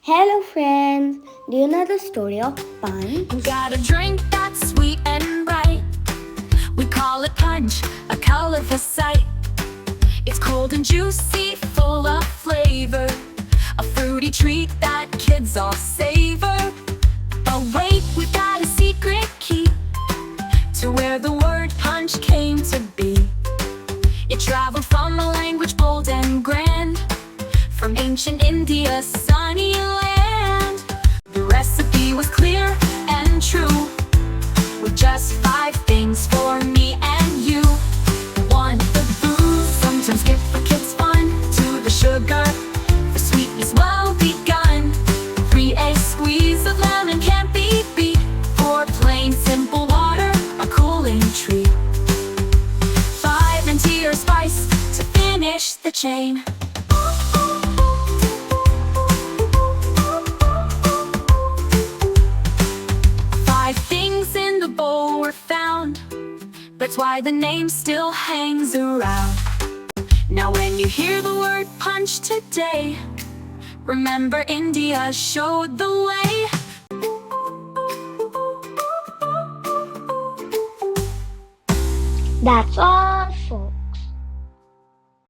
Hello friends, do you know the story of Paanch? Got a drink that's sweet and bright. We call it punch, a colorful sight. It's cold and juicy, full of flavor, a fruity treat that kids all savor. But wait, we've got a secret key to where the word punch came to be. It traveled from a language bold and grand, from ancient India's sunny land. The recipe was clear and true, with just 5 things for me and you. 1, the booze, sometimes skip for kids' fun. 2, the sugar, the sweetness well begun. 3, a squeeze of lemon can't be beat. 4, plain simple water, a cooling treat. 5, and tea or spice to finish the chain. 5 things in the bowl were found. That's why the name still hangs around. Now when you hear the word punch today, remember India showed the way. That's all.